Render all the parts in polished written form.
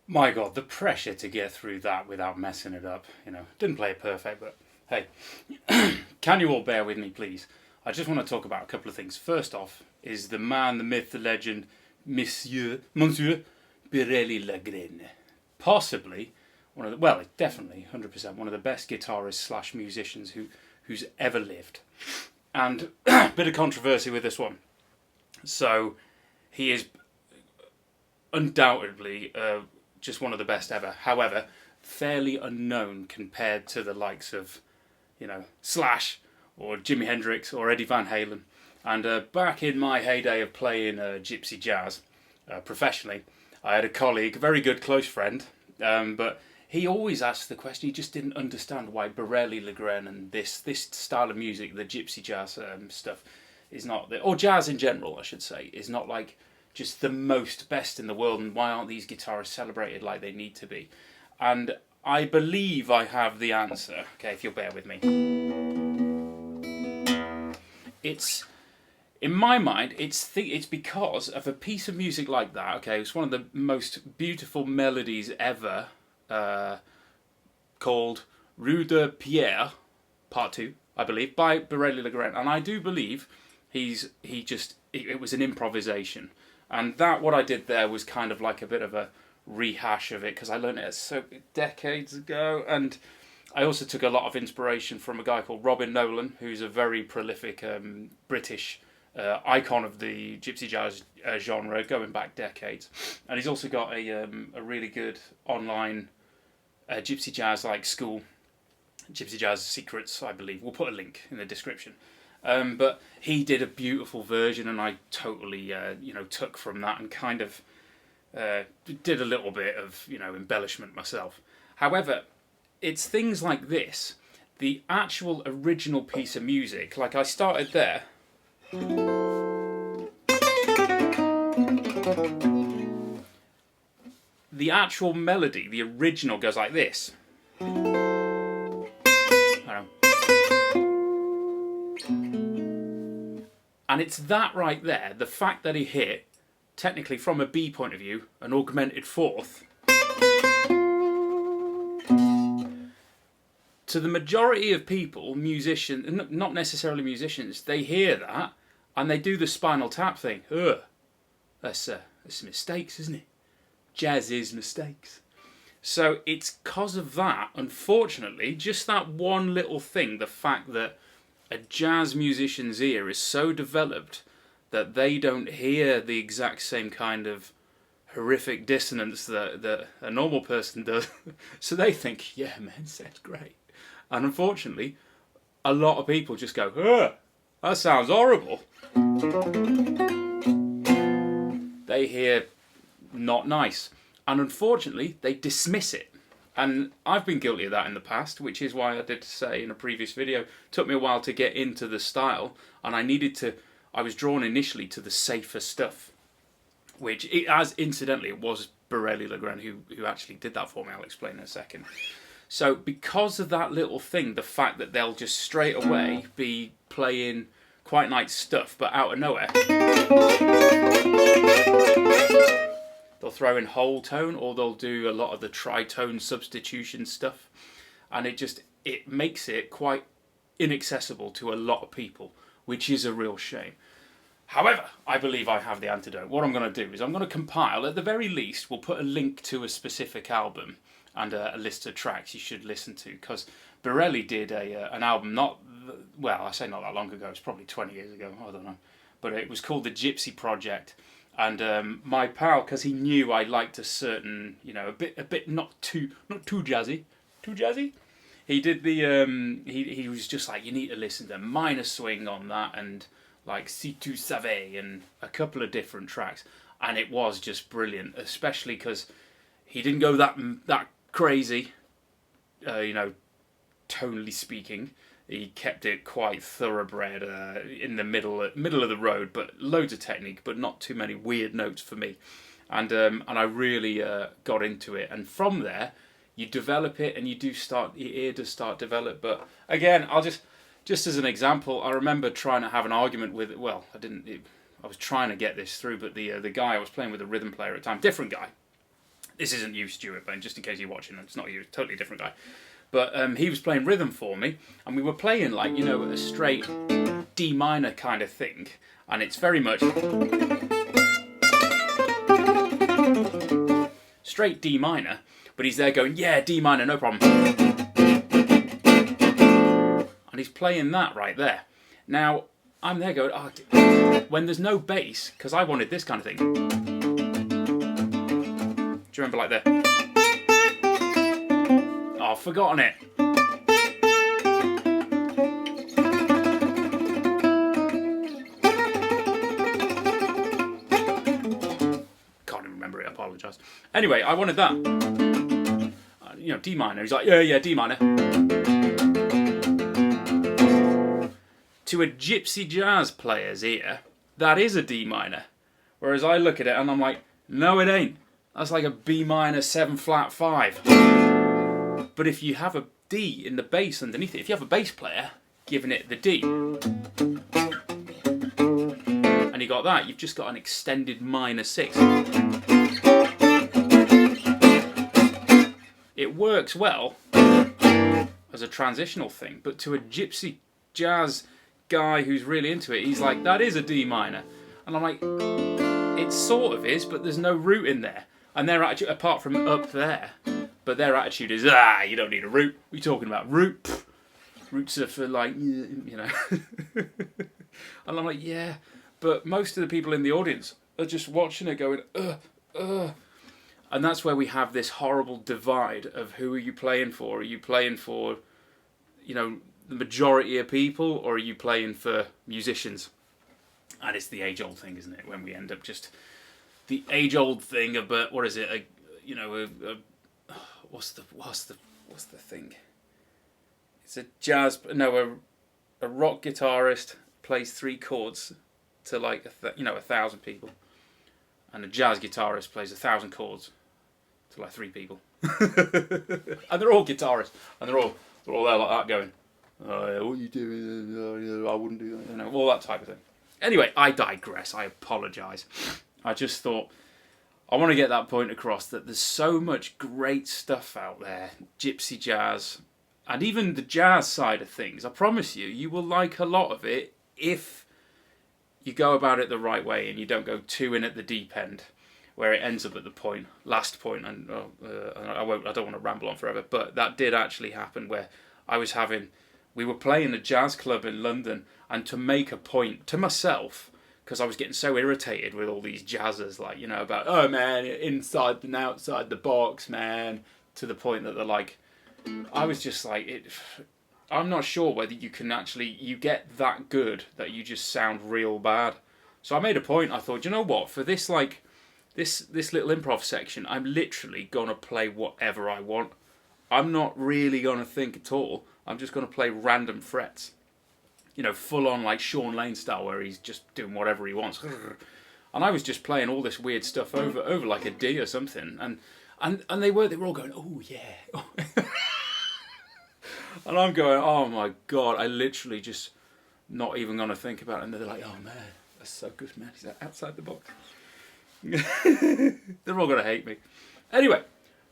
My God, the pressure to get through that without messing it up. You know, didn't play it perfect, but hey, can you all bear with me, please? I just want to talk about a couple of things. First off, is the man, the myth, the legend, Monsieur Bireli Lagrene. Possibly one of the, well, definitely 100% one of the best guitarists slash musicians who's ever lived. And a bit of controversy with this one. So he is undoubtedly just one of the best ever. However, fairly unknown compared to the likes of, you know, Slash or Jimi Hendrix or Eddie Van Halen. And back in my heyday of playing gypsy jazz professionally, I had a colleague, a very good close friend, but he always asked the question. He just didn't understand why Bireli Lagrene and this style of music, the gypsy jazz stuff, is not, or jazz in general, I should say, is not like just the most best in the world, and why aren't these guitarists celebrated like they need to be? And I believe I have the answer. Okay, if you'll bear with me. It's, in my mind, it's because of a piece of music like that. Okay, it's one of the most beautiful melodies ever, called Rue de Pierre, Part 2, I believe, by Bireli Lagrene. And I do believe it was an improvisation. And that, what I did there was kind of like a bit of a rehash of it, because I learned it so decades ago. And I also took a lot of inspiration from a guy called Nolan, who's a very prolific British icon of the gypsy jazz genre, going back decades. And he's also got a really good online gypsy jazz school, Gypsy Jazz Secrets, I believe. We'll put a link in the description. But he did a beautiful version, and I totally, took from that and kind of did a little bit of, embellishment myself. However, it's things like this, the actual original piece of music, like I started there. The actual melody, the original, goes like this. And it's that right there, the fact that he hit, technically from a B point of view, an augmented fourth. To the majority of people, musicians, not necessarily musicians, they hear that and they do the Spinal Tap thing. Ugh, that's mistakes, isn't it? Jazz is mistakes. So it's because of that, unfortunately, just that one little thing, the fact that a jazz musician's ear is so developed that they don't hear the exact same kind of horrific dissonance that a normal person does. So they think, yeah, man, that's great. And unfortunately, a lot of people just go, ugh, that sounds horrible. They hear not nice. And unfortunately, they dismiss it. And I've been guilty of that in the past, which is why I did say in a previous video, it took me a while to get into the style, and I was drawn initially to the safer stuff, which, it was Bireli Lagrene who actually did that for me. I'll explain in a second. So because of that little thing, the fact that they'll just straight away be playing quite nice stuff, but out of nowhere, they'll throw in whole tone, or they'll do a lot of the tritone substitution stuff. and it makes it quite inaccessible to a lot of people, which is a real shame. However, I believe I have the antidote. What I'm going to do is I'm going to compile, at the very least, we'll put a link to a specific album and a list of tracks you should listen to, because Bireli did an album I say not that long ago, it's probably 20 years ago, I don't know, but it was called the Gypsy Project, and my pal, because he knew I liked a certain, a bit not too jazzy, he did he was just like, you need to listen to Minor Swing on that, and like Si Tu Savais, and a couple of different tracks, and it was just brilliant, especially because he didn't go that crazy, tonally speaking. He kept it quite thoroughbred, in the middle of the road, but loads of technique, but not too many weird notes for me, and I really got into it, and from there you develop it, and your ear does start develop. But again, I'll just as an example, I remember trying to have an argument with, I was trying to get this through, but the guy I was playing with, a rhythm player at the time, different guy. This isn't you, Stuart, but just in case you're watching, it's not you, totally different guy. But he was playing rhythm for me, and we were playing like, a straight D minor kind of thing, and it's very much straight D minor, but he's there going, yeah, D minor, no problem. And he's playing that right there. Now, I'm there going, when there's no bass, because I wanted this kind of thing. Do you remember like that? Oh, I've forgotten it. Can't even remember it, I apologise. Anyway, I wanted that. D minor. He's like, yeah, D minor. To a gypsy jazz player's ear, that is a D minor. Whereas I look at it and I'm like, no, it ain't. That's like a B minor 7 flat 5. But if you have a D in the bass underneath it, if you have a bass player giving it the D, and you got that, you've just got an extended minor 6. It works well as a transitional thing, but to a gypsy jazz guy who's really into it, he's like, that is a D minor. And I'm like, it sort of is, but there's no root in there. And their attitude, apart from up there, but their attitude is, you don't need a root. What are you talking about? Root? Pfft. Roots are for like, And I'm like, yeah, but most of the people in the audience are just watching it going, And that's where we have this horrible divide of who are you playing for? Are you playing for, the majority of people, or are you playing for musicians? And it's the age-old thing, isn't it? When we end up just the age-old thing of, but what is it? What's the thing? It's a rock guitarist plays 3 chords to like 1,000 people, and a jazz guitarist plays 1,000 chords to like 3 people, and they're all guitarists, and they're all there like that going, oh, yeah, what are you doing? I wouldn't do that, all that type of thing. Anyway, I digress. I apologise. I just thought I want to get that point across, that there's so much great stuff out there, gypsy jazz, and even the jazz side of things. I promise you will like a lot of it if you go about it the right way and you don't go too in at the deep end, where it ends up at the last point. And I don't want to ramble on forever, but that did actually happen, where we were playing a jazz club in London, and to make a point to myself, because I was getting so irritated with all these jazzers, like, about, oh man, inside and outside the box, man, to the point that they're like, I was just like, I'm not sure whether you get that good that you just sound real bad. So I made a point. I thought, you know what, for this this little improv section, I'm literally gonna play whatever I want. I'm not really gonna think at all. I'm just gonna play random frets, full on like Sean Lane style, where he's just doing whatever he wants. And I was just playing all this weird stuff over like a D or something, and they were all going, oh yeah. And I'm going, oh my God, I literally just not even going to think about it. And they're like, oh man, that's so good, man. He's outside the box. They're all going to hate me. Anyway,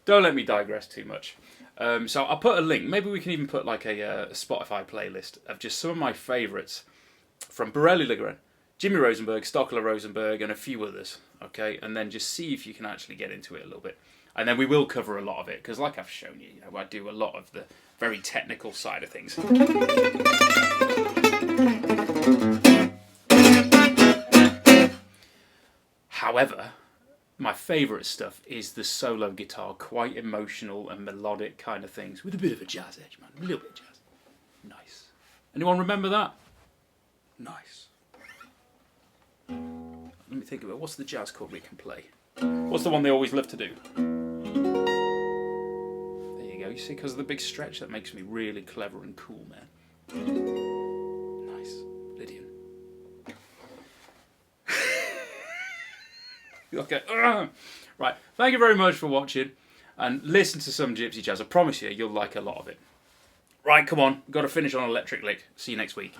don't let me digress too much. So I'll put a link. Maybe we can even put like a Spotify playlist of just some of my favourites from Bireli Lagrene, Jimmy Rosenberg, Stockler Rosenberg, and a few others. Okay, and then just see if you can actually get into it a little bit. And then we will cover a lot of it, because like I've shown you, I do a lot of the very technical side of things. However, my favourite stuff is the solo guitar, quite emotional and melodic kind of things, with a bit of a jazz edge, man. A little bit of jazz. Nice. Anyone remember that? Nice. Let me think about it. What's the jazz chord we can play? What's the one they always love to do? There you go. You see, because of the big stretch, that makes me really clever and cool, man. Nice. Lydian. Okay. Right. Thank you very much for watching. And listen to some gypsy jazz. I promise you, you'll like a lot of it. Right, come on. Got to finish on electric lick. See you next week.